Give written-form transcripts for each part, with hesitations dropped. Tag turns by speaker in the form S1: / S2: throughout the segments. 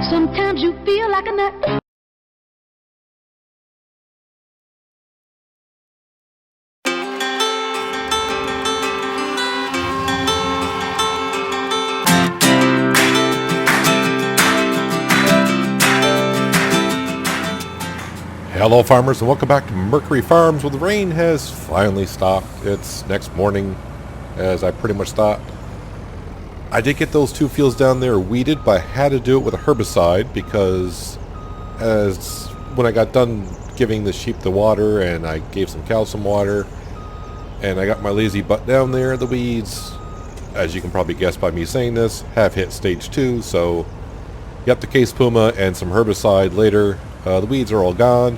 S1: Sometimes you feel like a nut.
S2: Hello farmers and welcome back to Mercury Farms, where the rain has finally stopped. It's next morning, as I pretty much thought. I did get those two fields down there weeded, but I had to do it with a herbicide because as when I got done giving the sheep the water and I gave some cows some water and I got my lazy butt down there, the weeds, as you can probably guess by me saying this, have hit stage 2. So got the case puma and some herbicide later. The weeds are all gone.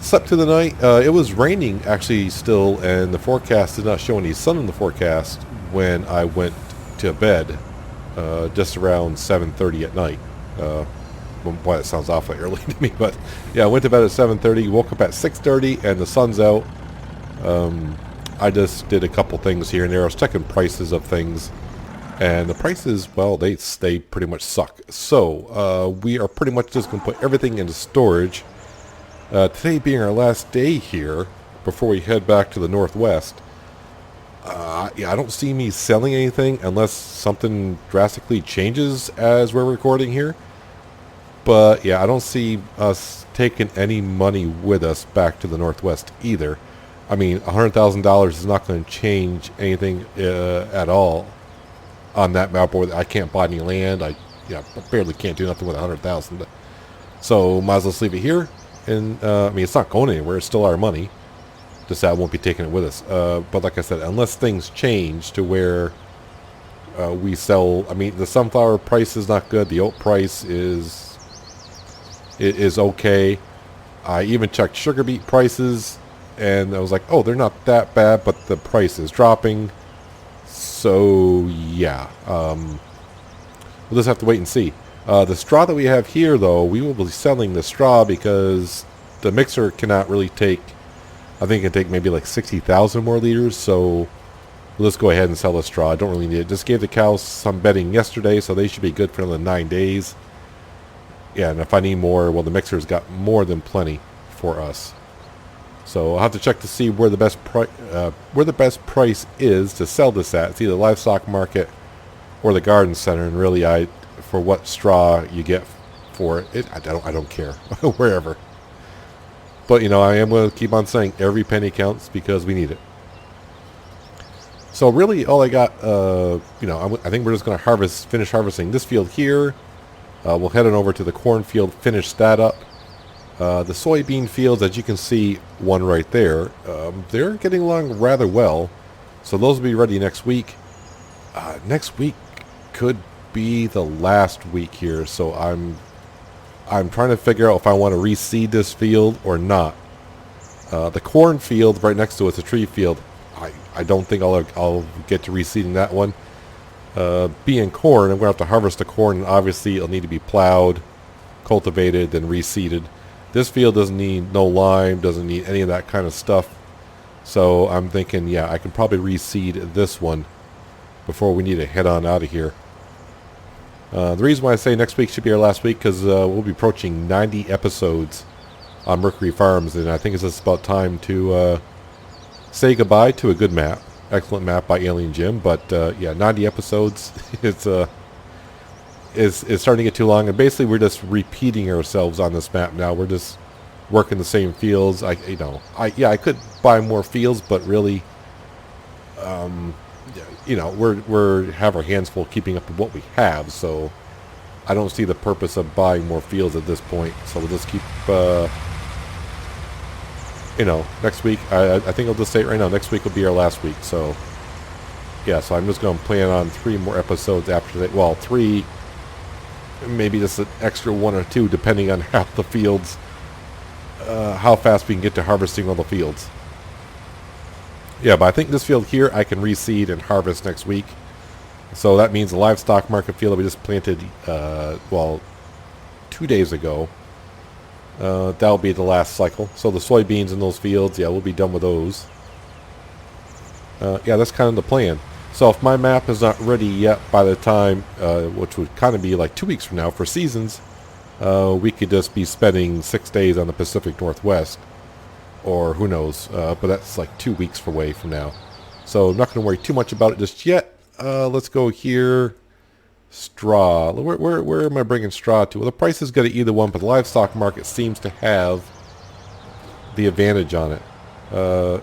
S2: Slept through the night. It was raining actually still, and the forecast did not show any sun in the forecast when I went to bed, just around 7:30 at night. Boy, that sounds awfully early to me, but yeah, I went to bed at 7:30, woke up at 6:30, and the sun's out. I just did a couple things here and there. I was checking prices of things, and the prices, well, they pretty much suck. So we are pretty much just going to put everything into storage. Today being our last day here before we head back to the northwest. Yeah, I don't see me selling anything unless something drastically changes as we're recording here. But yeah, I don't see us taking any money with us back to the northwest either. I mean, $100,000 is not going to change anything at all on that map board. I can't buy any land. I barely can't do nothing with $100,000. So might as well just leave it here. And I mean, it's not going anywhere. It's still our money. Just that I won't be taking it with us. But like I said, unless things change to where we sell. I mean, the sunflower price is not good. The oat price is okay. I even checked sugar beet prices, and I was like, oh, they're not that bad, but the price is dropping. So yeah, we'll just have to wait and see. The straw that we have here, though, we will be selling the straw because the mixer cannot really take, I think it can take maybe like 60,000 more liters, so we'll just go ahead and sell the straw. I don't really need it. Just gave the cows some bedding yesterday, so they should be good for another 9 days. Yeah, and if I need more, well, the mixer's got more than plenty for us. So I'll have to check to see where the best price is to sell this at. It's either the livestock market or the garden center, and really, for what straw you get for it, I don't care wherever. But you know, I am going to keep on saying every penny counts because we need it. So really, all I got, I think we're just going to finish harvesting this field here. We'll head on over to the cornfield, finish that up. The soybean fields, as you can see, one right there, they're getting along rather well. So those will be ready next week. Next week could be the last week here, so I'm trying to figure out if I want to reseed this field or not. The corn field right next to it's a tree field. I don't think I'll get to reseeding that one. Being corn, I'm going to have to harvest the corn, and obviously it'll need to be plowed, cultivated, then reseeded. This field doesn't need no lime, doesn't need any of that kind of stuff. So I'm thinking, yeah, I can probably reseed this one before we need to head on out of here. The reason why I say next week should be our last week because we'll be approaching 90 episodes on Mercury Farms, and I think it's just about time to say goodbye to a good map. Excellent map by Alien Jim, but yeah, 90 episodes. It's starting to get too long, and basically we're just repeating ourselves on this map now. We're just working the same fields. I could buy more fields, but really, we're have our hands full keeping up with what we have. So I don't see the purpose of buying more fields at this point. So we'll just keep, next week. I think I'll just say it right now. Next week will be our last week. So yeah, so I'm just going to plan on 3 more episodes after that. Well, 3. Maybe just an extra 1 or 2, depending on how the fields, how fast we can get to harvesting all the fields. Yeah, but I think this field here I can reseed and harvest next week. So that means the livestock market field that we just planted, 2 days ago, that'll be the last cycle. So the soybeans in those fields, yeah, we'll be done with those. Yeah, that's kind of the plan. So if my map is not ready yet by the time, which would kind of be like 2 weeks from now for seasons, we could just be spending 6 days on the Pacific Northwest, or who knows, but that's like 2 weeks away from now. So I'm not going to worry too much about it just yet. Let's go here. Straw. Where am I bringing straw to? Well, the price is going to either one, but the livestock market seems to have the advantage on it.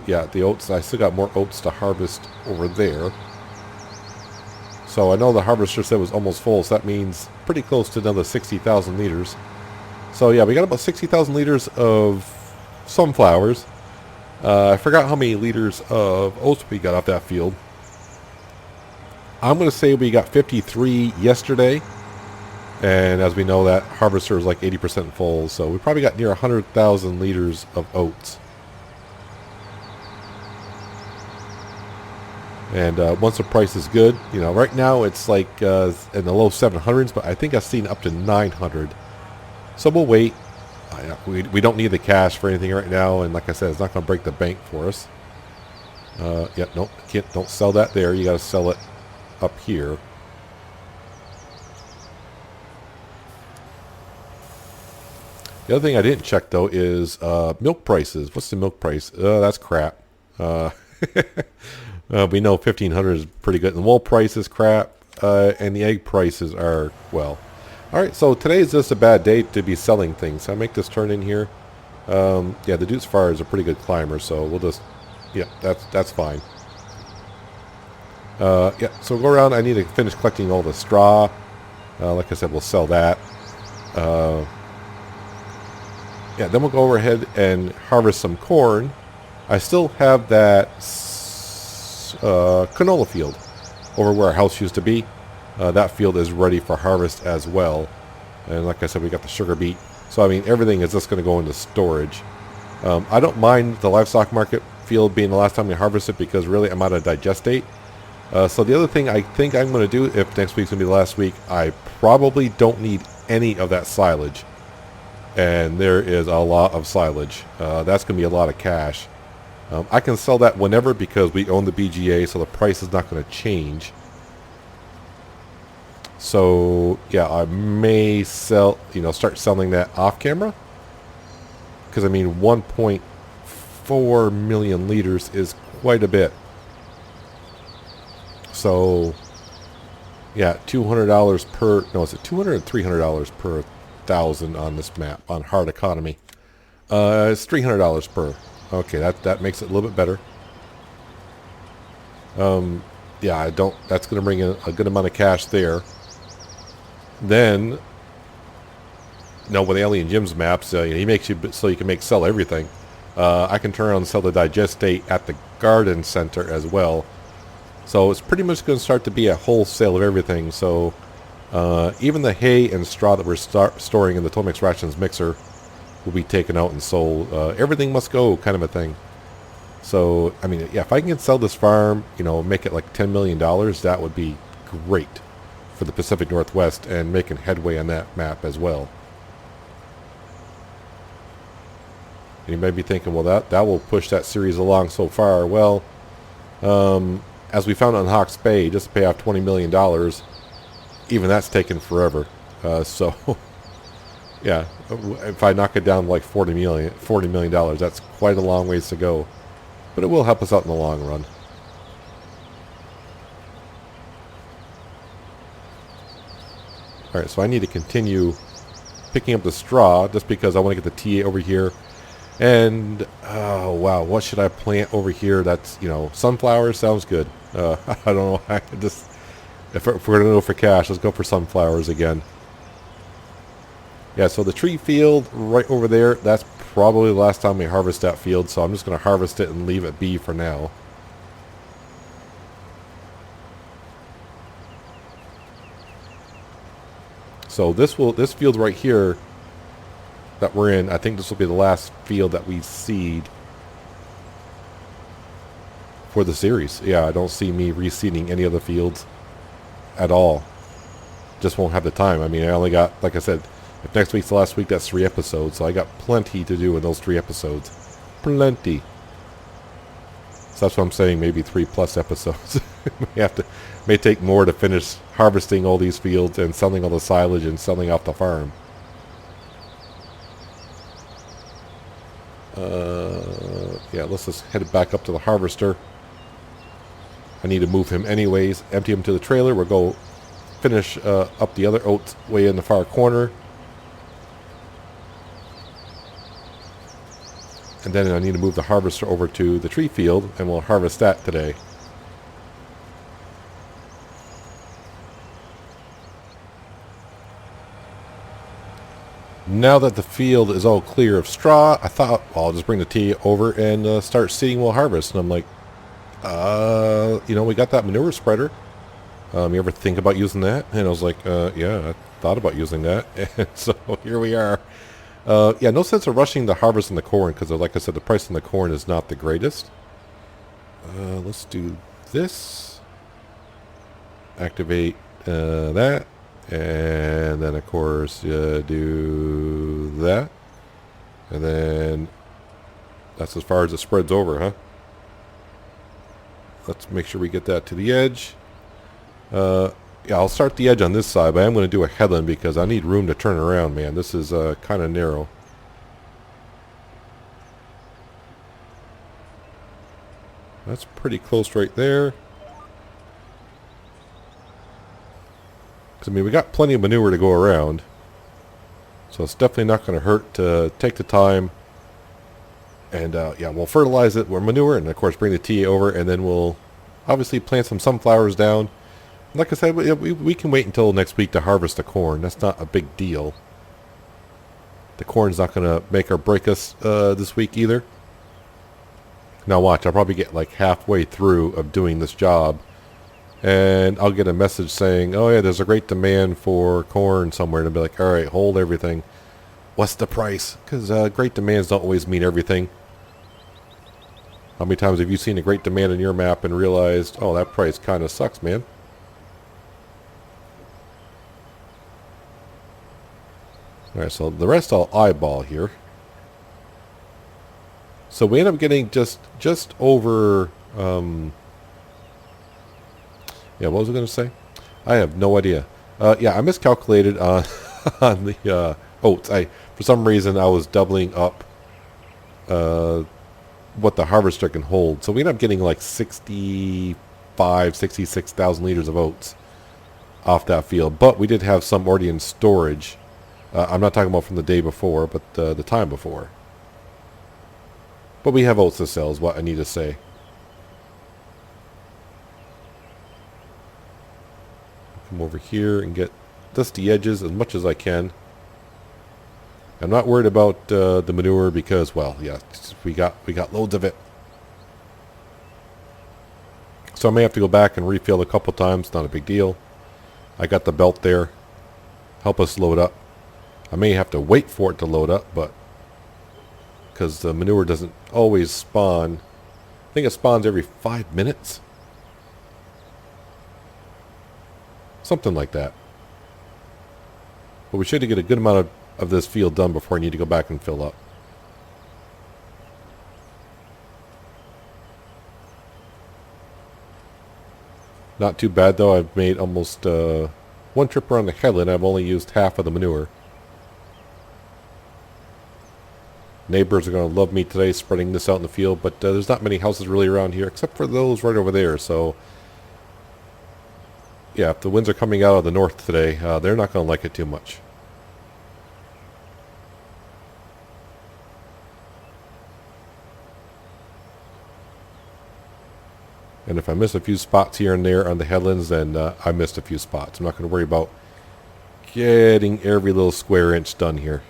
S2: Yeah, the oats. I still got more oats to harvest over there. So I know the harvester said it was almost full, so that means pretty close to another 60,000 liters. So yeah, we got about 60,000 liters of sunflowers. I forgot how many liters of oats we got off that field. I'm going to say we got 53 yesterday. And as we know, that harvester is like 80% full. So we probably got near 100,000 liters of oats. And once the price is good, you know, right now it's like in the low 700s, but I think I've seen up to 900. So we'll wait. We don't need the cash for anything right now, and like I said, it's not going to break the bank for us. Yeah, nope, don't sell that there. You got to sell it up here. The other thing I didn't check though is milk prices. What's the milk price? That's crap. We know 1,500 is pretty good. And the wool price is crap, and the egg prices are, well. All right, so today is just a bad day to be selling things. So I make this turn in here. Yeah, the Duke's Fire is a pretty good climber, so we'll just, yeah, that's fine. Yeah, so we'll go around. I need to finish collecting all the straw. Like I said, we'll sell that. Yeah, then we'll go overhead and harvest some corn. I still have that canola field over where our house used to be. That field is ready for harvest as well. And like I said, we got the sugar beet. So I mean, everything is just going to go into storage. I don't mind the livestock market field being the last time we harvest it, because really I'm out of digestate. So the other thing I think I'm going to do, if next week's going to be the last week, I probably don't need any of that silage. And there is a lot of silage. That's going to be a lot of cash. I can sell that whenever because we own the BGA, so the price is not going to change. So yeah, I may sell, start selling that off camera. Because I mean, 1.4 million liters is quite a bit. So yeah, $200 per, no, is it $200 or $300 per 1,000 on this map on hard economy? It's $300 per. Okay, that makes it a little bit better. Yeah, that's going to bring in a good amount of cash there. Then, with Alien Jim's maps, he makes you so you can sell everything. I can turn around and sell the digestate at the garden center as well. So it's pretty much going to start to be a wholesale of everything. So even the hay and straw that we're storing in the Tomix Rations mixer will be taken out and sold. Everything must go, kind of a thing. So, I mean, yeah, if I can sell this farm, make it like $10 million, that would be great for the Pacific Northwest and making headway on that map as well. And you may be thinking, well, that will push that series along so far. Well, as we found on Hawke's Bay, just to pay off $20 million, even that's taken forever. So, yeah, if I knock it down like $40 million, that's quite a long ways to go. But it will help us out in the long run. Alright, so I need to continue picking up the straw just because I want to get the TA over here. And, oh wow, what should I plant over here? That's, sunflowers sounds good. I don't know, if we're going to go for cash, let's go for sunflowers again. Yeah, so the tree field right over there, that's probably the last time we harvest that field, so I'm just going to harvest it and leave it be for now. So this field right here that we're in, I think this will be the last field that we seed for the series. Yeah, I don't see me reseeding any other fields at all. Just won't have the time. I mean, I only got, like I said, if next week's the last week, that's 3 episodes. So I got plenty to do in those 3 episodes. Plenty. So that's what I'm saying, maybe 3+ episodes. May take more to finish harvesting all these fields and selling all the silage and selling off the farm. Yeah, let's just head back up to the harvester. I need to move him anyways. Empty him to the trailer. We'll go finish up the other oats way in the far corner. And then I need to move the harvester over to the tree field, and we'll harvest that today. Now that the field is all clear of straw, I thought, well, I'll just bring the tea over and start seeding while harvest. And I'm like, we got that manure spreader. You ever think about using that? And I was like, yeah, I thought about using that. And so here we are. Yeah, no sense of rushing the harvest in the corn because, like I said, the price on the corn is not the greatest. Let's do this. Activate that. And then, of course, do that. And then that's as far as it spreads over, huh? Let's make sure we get that to the edge. Yeah, I'll start the edge on this side, but I'm going to do a headland because I need room to turn around, man. This is kind of narrow. That's pretty close right there. I mean, we got plenty of manure to go around, so it's definitely not going to hurt to take the time. And yeah, we'll fertilize it with manure, and of course bring the tea over, and then we'll obviously plant some sunflowers down. Like I said, we can wait until next week to harvest the corn. That's not a big deal. The corn's not going to make or break us this week either. Now watch, I'll probably get like halfway through of doing this job, and I'll get a message saying, oh yeah, there's a great demand for corn somewhere. And I'll be like, all right, hold everything. What's the price? Because great demands don't always mean everything. How many times have you seen a great demand on your map and realized, oh, that price kind of sucks, man? Alright, so the rest I'll eyeball here. So we end up getting just over... yeah, what was I going to say? I have no idea. Yeah, I miscalculated on, on the oats. For some reason, I was doubling up what the harvester can hold. So we end up getting like 66,000 liters of oats off that field. But we did have some already in storage. I'm not talking about from the day before, but the time before. But we have oats to sell is what I need to say. Come over here and get just the edges as much as I can. I'm not worried about the manure because, well, yeah, we got loads of it. So I may have to go back and refill a couple times. Not a big deal. I got the belt there. Help us load up. I may have to wait for it to load up, but because the manure doesn't always spawn. I think it spawns every 5 minutes. Something like that. But we should get a good amount of this field done before I need to go back and fill up. Not too bad though. I've made almost one trip around the headland. I've only used half of the manure. Neighbors are going to love me today spreading this out in the field, but there's not many houses really around here except for those right over there. So yeah, if the winds are coming out of the north today, they're not going to like it too much. And if I miss a few spots here and there on the headlands, then I missed a few spots. I'm not going to worry about getting every little square inch done here.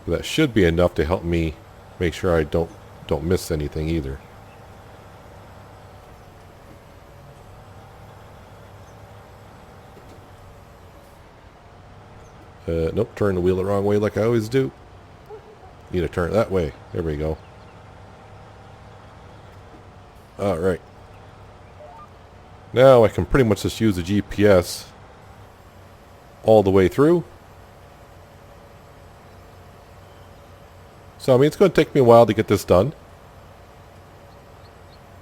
S2: But that should be enough to help me make sure I don't miss anything either. Nope, turn the wheel the wrong way like I always do. Need to turn it that way. There we go. Alright. Now I can pretty much just use the GPS all the way through. So, I mean, it's going to take me a while to get this done.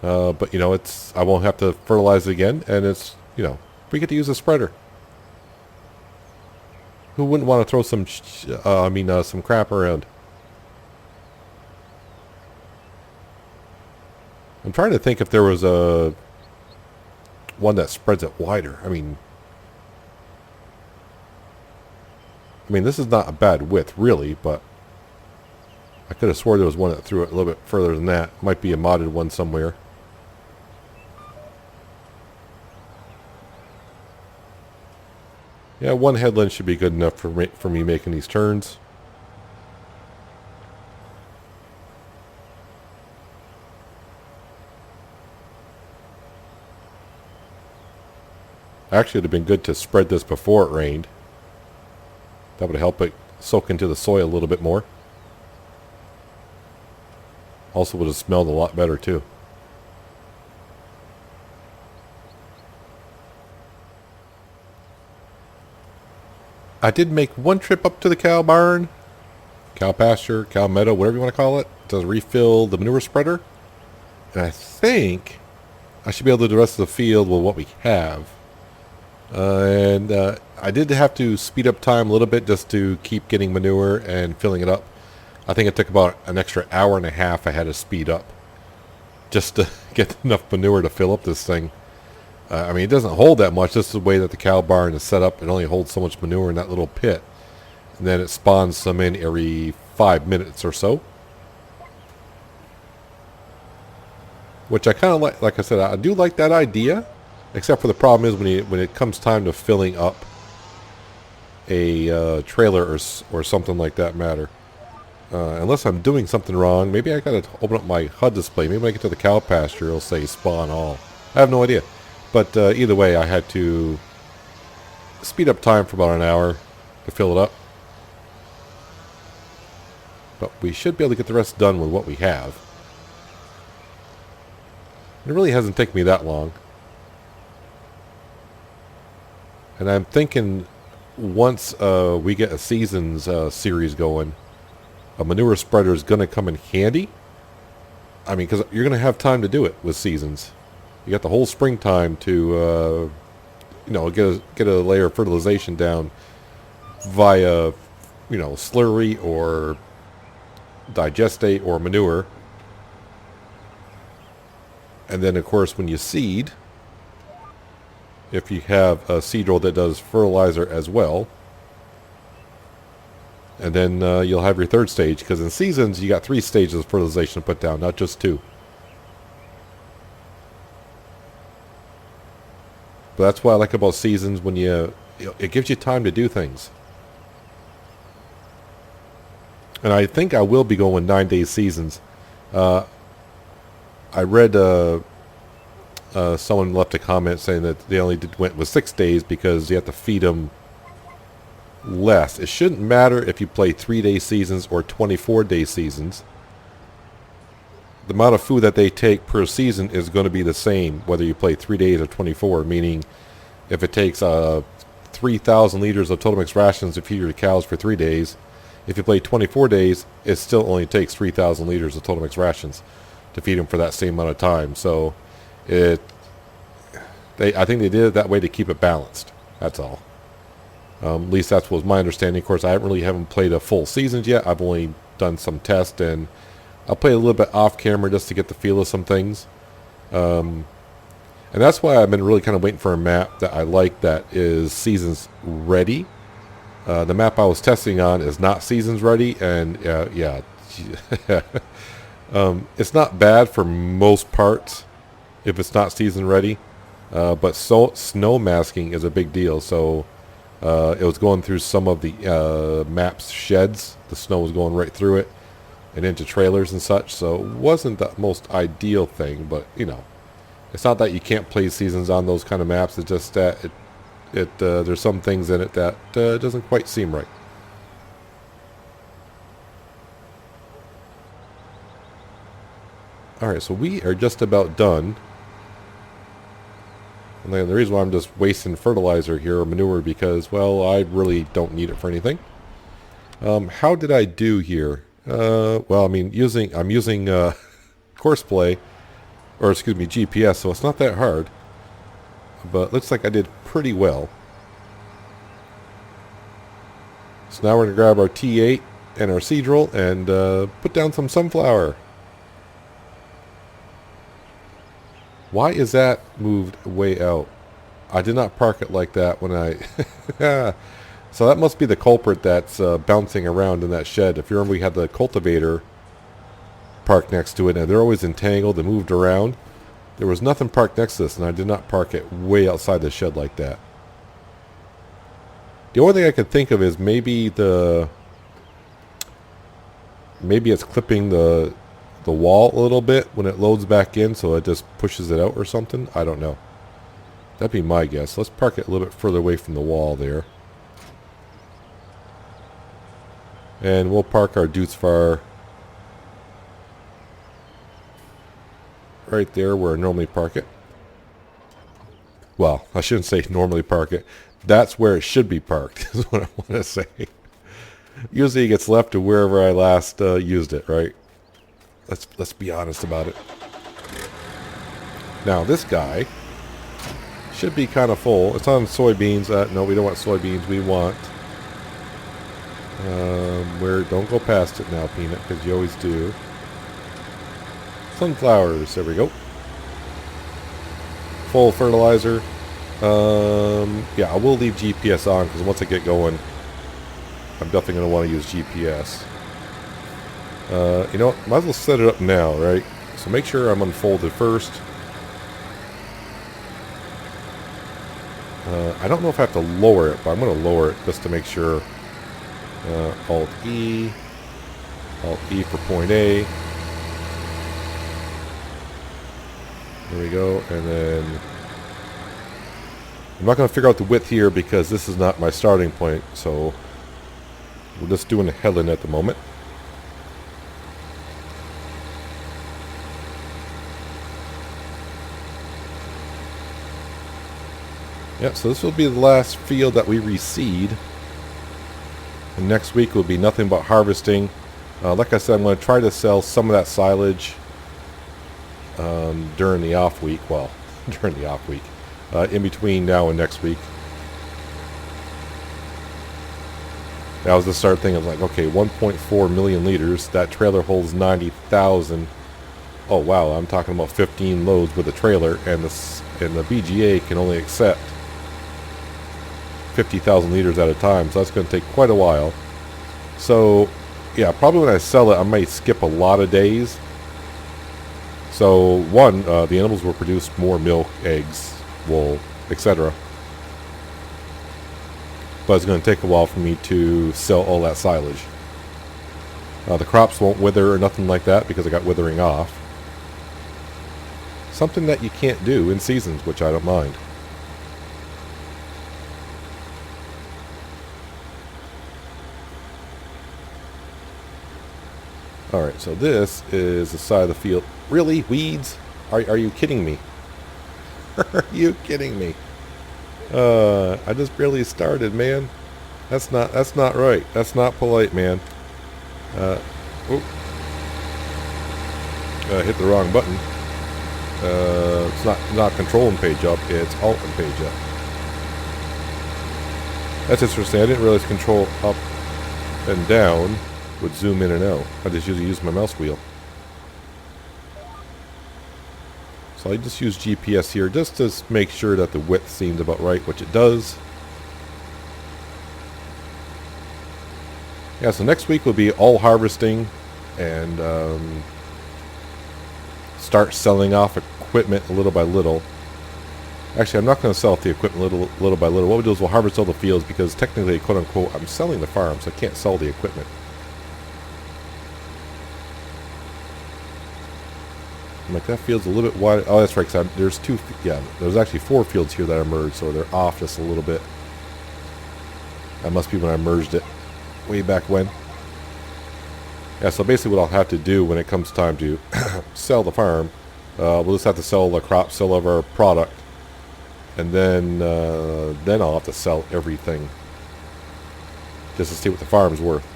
S2: But, you know, I won't have to fertilize it again. And it's, you know, we get to use a spreader. Who wouldn't want to throw some, some crap around? I'm trying to think if there was one that spreads it wider. I mean, this is not a bad width, really, but I could have swore there was one that threw it a little bit further than that. Might be a modded one somewhere. Yeah, one headland should be good enough for me making these turns. Actually, it would have been good to spread this before it rained. That would help it soak into the soil a little bit more. Also would have smelled a lot better too. I did make one trip up to the cow barn, cow pasture, cow meadow, whatever you want to call it, to refill the manure spreader. And I think I should be able to do the rest of the field with what we have. I did have to speed up time a little bit just to keep getting manure and filling it up. I think it took about an extra hour and a half I had to speed up just to get enough manure to fill up this thing. It doesn't hold that much. This is the way that the cow barn is set up. It only holds so much manure in that little pit. And then it spawns some in every 5 minutes or so. Which I kind of like I said, I do like that idea. Except for the problem is when it comes time to filling up a trailer or something like that matter. Unless I'm doing something wrong, maybe I gotta open up my HUD display. Maybe when I get to the cow pasture, it'll say spawn all. I have no idea. But either way, I had to speed up time for about an hour to fill it up. But we should be able to get the rest done with what we have. It really hasn't taken me that long. And I'm thinking once we get a seasons series going, a manure spreader is going to come in handy. Because you're going to have time to do it with seasons. You got the whole springtime to, get a layer of fertilization down via, slurry or digestate or manure. And then, of course, when you seed, if you have a seed roll that does fertilizer as well, and then you'll have your third stage, because in seasons you got 3 stages of fertilization to put down, not just 2. But that's what I like about seasons, when it gives you time to do things. And I think I will be going 9-day seasons. I read someone left a comment saying that they only went with 6 days because you have to feed them less. It shouldn't matter if you play 3-day seasons or 24-day seasons. The amount of food that they take per season is going to be the same whether you play 3 days or 24, meaning if it takes 3,000 liters of total mix rations to feed your cows for 3 days, if you play 24 days, it still only takes 3,000 liters of total mix rations to feed them for that same amount of time. So I think they did it that way to keep it balanced. That's all. At least that was my understanding. Of course, I haven't played a full seasons yet. I've only done some tests, and I'll play a little bit off camera just to get the feel of some things. And that's why I've been really kind of waiting for a map that I like that is seasons ready. The map I was testing on is not seasons ready, and yeah. It's not bad for most parts if it's not season ready, but snow masking is a big deal. So it was going through some of the map's sheds. The snow was going right through it and into trailers and such, so it wasn't the most ideal thing. But it's not that you can't play seasons on those kind of maps. It's just that there's some things in it that doesn't quite seem right. Alright, so we are just about done. And then the reason why I'm just wasting fertilizer here, or manure, because, well, I really don't need it for anything. How did I do here Well, I mean, I'm using course play, or excuse me, GPS, so it's not that hard. But looks like I did pretty well. So now we're going to grab our T8 and our seed roll and put down some sunflower. Why is that moved way out? I did not park it like that when I... So that must be the culprit that's bouncing around in that shed. If you remember, we had the cultivator parked next to it, and they're always entangled and moved around. There was nothing parked next to this, and I did not park it way outside the shed like that. The only thing I could think of is maybe it's clipping the wall a little bit when it loads back in, so it just pushes it out or something. I don't know. That'd be my guess. Let's park it a little bit further away from the wall there. And we'll park our Dutes Far right there where I normally park it. Well, I shouldn't say normally park it. That's where it should be parked, is what I want to say. Usually it gets left to wherever I last used it, right? Let's be honest about it. Now, this guy should be kind of full. It's on soybeans. No, we don't want soybeans. We want... don't go past it now, Peanut, because you always do. Sunflowers. There we go. Full fertilizer. Yeah, I will leave GPS on, because once I get going, I'm definitely going to want to use GPS. You know what? Might as well set it up now, right? So make sure I'm unfolded first. I don't know if I have to lower it, but I'm going to lower it just to make sure. Alt-E. Alt-E for point A. There we go. And then... I'm not going to figure out the width here because this is not my starting point. So we're just doing a headland at the moment. Yeah, so this will be the last field that we reseed. And next week will be nothing but harvesting. Like I said, I'm going to try to sell some of that silage during the off week. Well, during the off week. In between now and next week. That was the start thing. I was like, okay, 1.4 million liters. That trailer holds 90,000. Oh, wow, I'm talking about 15 loads with a trailer. And the BGA can only accept 50,000 liters at a time, so that's going to take quite a while. So yeah, probably when I sell it I might skip a lot of days. So one, the animals will produce more milk, eggs, wool, etc. But it's going to take a while for me to sell all that silage. The crops won't wither or nothing like that because I got withering off. Something that you can't do in seasons, which I don't mind. Alright, so this is the side of the field. Really? Weeds? Are you kidding me? Are you kidding me? I just barely started, man. That's not right. That's not polite, man. Hit the wrong button. It's not control and page up, it's alt and page up. That's interesting. I didn't realize control up and down would zoom in and out. I just usually use my mouse wheel. So I just use GPS here just to make sure that the width seems about right, which it does. Yeah, so next week will be all harvesting and start selling off equipment little by little. Actually, I'm not going to sell off the equipment little by little. What we'll do is we'll harvest all the fields because technically, quote unquote, I'm selling the farm, so I can't sell the equipment. I'm like, that field's a little bit wide. Oh, that's right, because there's two, yeah, there's actually 4 fields here that are merged, so they're off just a little bit. That must be when I merged it way back when. Yeah, so basically what I'll have to do when it comes time to sell the farm, we'll just have to sell the crops, sell of our product, and then I'll have to sell everything just to see what the farm's worth.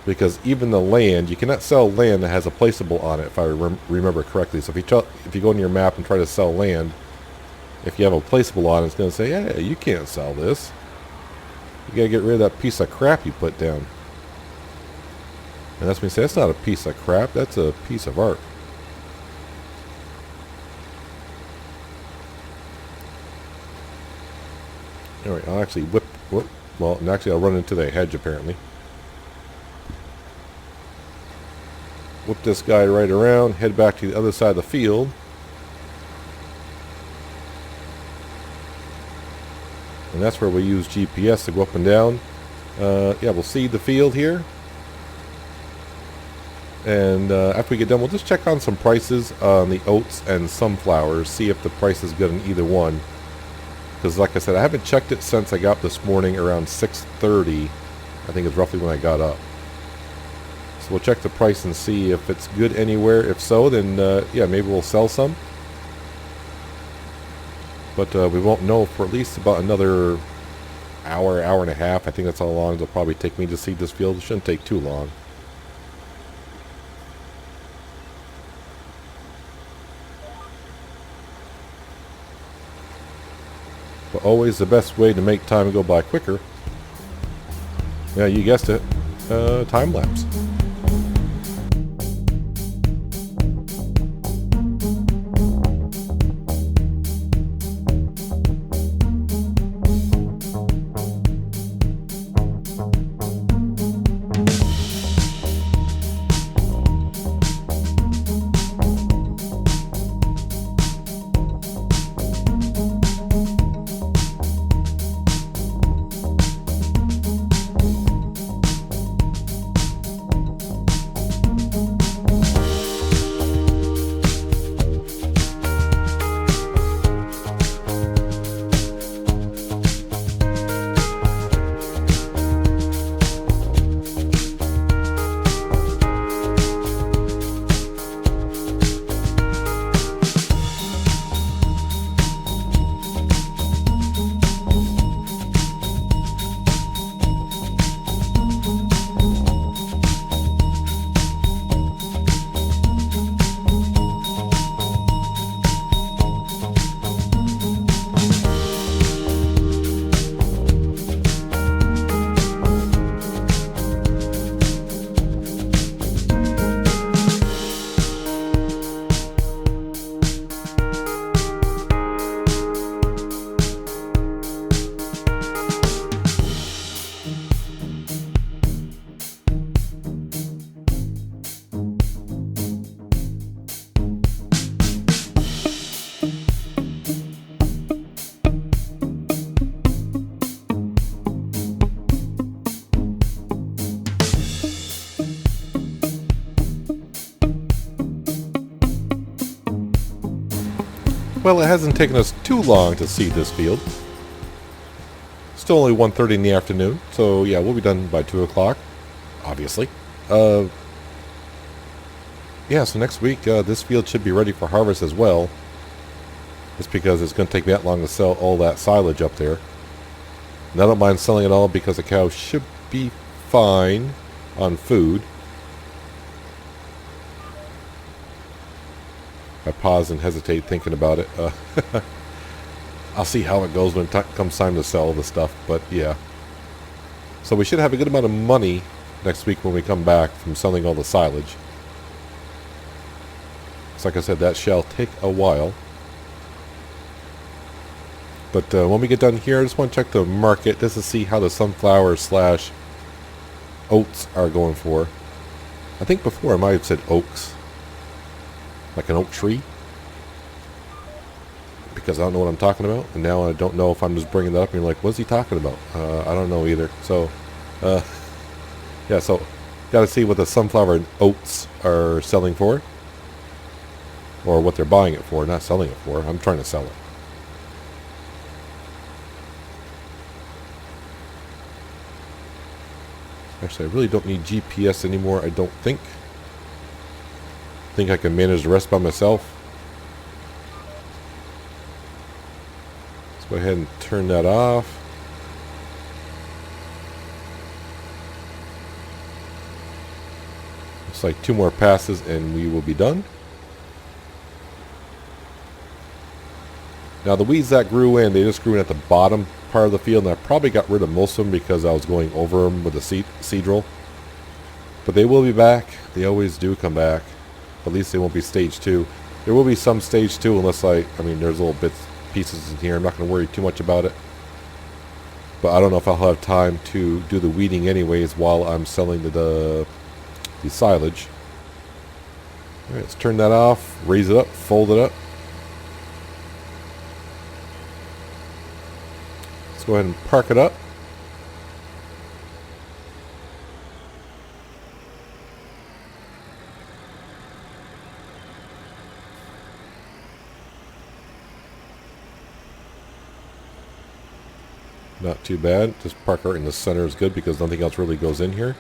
S2: because even the land, you cannot sell land that has a placeable on it, if I remember correctly. So if you go in your map and try to sell land, if you have a placeable on it, it's going to say, "Yeah, you can't sell this. You got to get rid of that piece of crap you put down." And that's when you say, "That's not a piece of crap. That's a piece of art." Alright, I'll actually I'll run into the hedge apparently. Whip this guy right around, head back to the other side of the field. And that's where we use GPS to go up and down. Yeah, we'll seed the field here. And after we get done, we'll just check on some prices on the oats and sunflowers, see if the price is good in either one. Because like I said, I haven't checked it since I got up this morning around 6:30. I think it's roughly when I got up. So we'll check the price and see if it's good anywhere. If so, then yeah, maybe we'll sell some. But we won't know for at least about another hour and a half. I think that's how long it'll probably take me to seed this field. It shouldn't take too long. But always the best way to make time go by quicker. Yeah, you guessed it. Time lapse. Well, it hasn't taken us too long to seed this field. Still only 1:30 in the afternoon, so yeah, we'll be done by 2 o'clock, obviously. Yeah, so next week, this field should be ready for harvest as well. Just because it's going to take me that long to sell all that silage up there. And I don't mind selling it all because the cows should be fine on food. I pause and hesitate thinking about it. I'll see how it goes when it comes time to sell the stuff, but yeah. So we should have a good amount of money next week when we come back from selling all the silage. So like I said, that shall take a while. But when we get done here, I just want to check the market just to see how the sunflower / oats are going for. I think before I might have said oaks. Like an oak tree. Because I don't know what I'm talking about. And now I don't know if I'm just bringing that up and you're like, what's he talking about? I don't know either. So, yeah, so got to see what the sunflower and oats are selling for. Or what they're buying it for, not selling it for. I'm trying to sell it. Actually, I really don't need GPS anymore, I don't think. I think I can manage the rest by myself. Let's go ahead and turn that off. Looks like 2 more passes and we will be done. Now the weeds that grew in, they just grew in at the bottom part of the field, and I probably got rid of most of them because I was going over them with the seed drill. But they will be back. They always do come back. At least they won't be stage 2. There will be some stage 2 unless I mean there's little bits, pieces in here. I'm not going to worry too much about it. But I don't know if I'll have time to do the weeding anyways while I'm selling the silage. Alright, let's turn that off, raise it up, fold it up. Let's go ahead and park it up. Not too bad. Just park right in the center is good because nothing else really goes in here.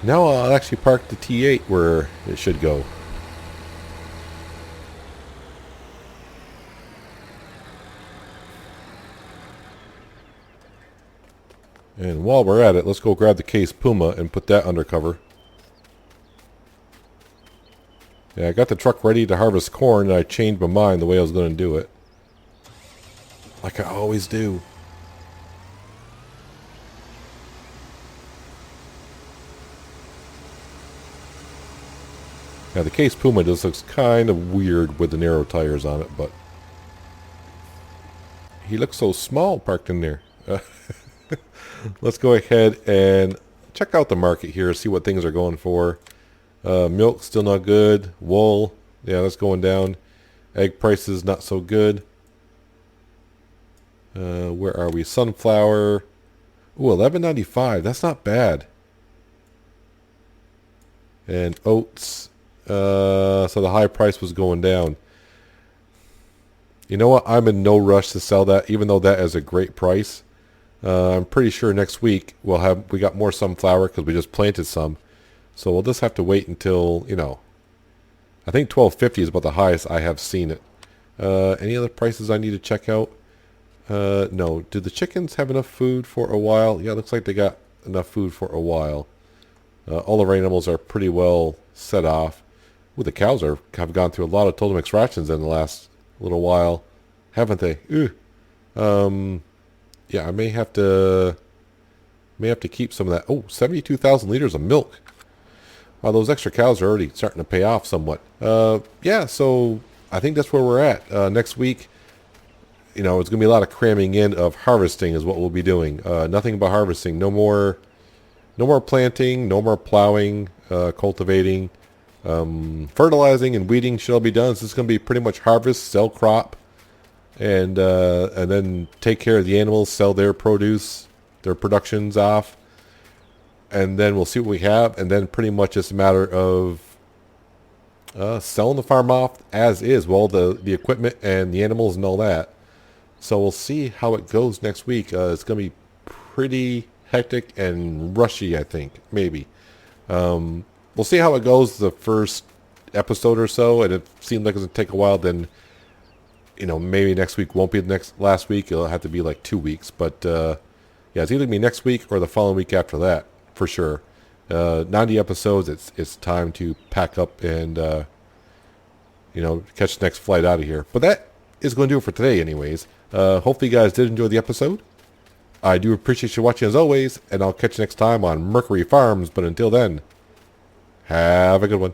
S2: Now I'll actually park the T8 where it should go. And while we're at it, let's go grab the case Puma and put that under cover. Yeah, I got the truck ready to harvest corn and I changed my mind the way I was going to do it. Like I always do. Now the case Puma just looks kind of weird with the narrow tires on it, but he looks so small parked in there. Let's go ahead and check out the market here, see what things are going for. Milk still not good. Wool, yeah, that's going down. Egg prices not so good. Where are we? Sunflower. Ooh, $11.95. That's not bad. And oats. So the high price was going down. You know what? I'm in no rush to sell that, even though that is a great price. I'm pretty sure next week we got more sunflower because we just planted some. So we'll just have to wait until, you know, I think $12.50 is about the highest I have seen it. Any other prices I need to check out? No. Do the chickens have enough food for a while? Yeah, it looks like they got enough food for a while. All of our animals are pretty well set off. Ooh, the cows have gone through a lot of total mix rations in the last little while, haven't they? Yeah, I may have to keep some of that. Oh, 72,000 liters of milk. Wow, those extra cows are already starting to pay off somewhat. Yeah, so I think that's where we're at. Next week, you know, it's going to be a lot of cramming in of harvesting is what we'll be doing. Nothing but harvesting. No more planting, no more plowing, cultivating. Fertilizing and weeding should all be done. So it's going to be pretty much harvest, sell crop, and then take care of the animals, sell their produce, their productions off, and then we'll see what we have, and then pretty much it's a matter of selling the farm off as is, well, the equipment and the animals and all that. So we'll see how it goes next week. It's going to be pretty hectic and rushy, I think, maybe. We'll see how it goes the first episode or so, and it seems like it's going to take a while, then, you know, maybe next week won't be the last week. It'll have to be like 2 weeks. But, yeah, it's either going to be next week or the following week after that, for sure. 90 episodes, it's time to pack up and, you know, catch the next flight out of here. But that is going to do it for today anyways. Hopefully you guys did enjoy the episode. I do appreciate you watching as always, and I'll catch you next time on Mercury Farms. But until then, have a good one.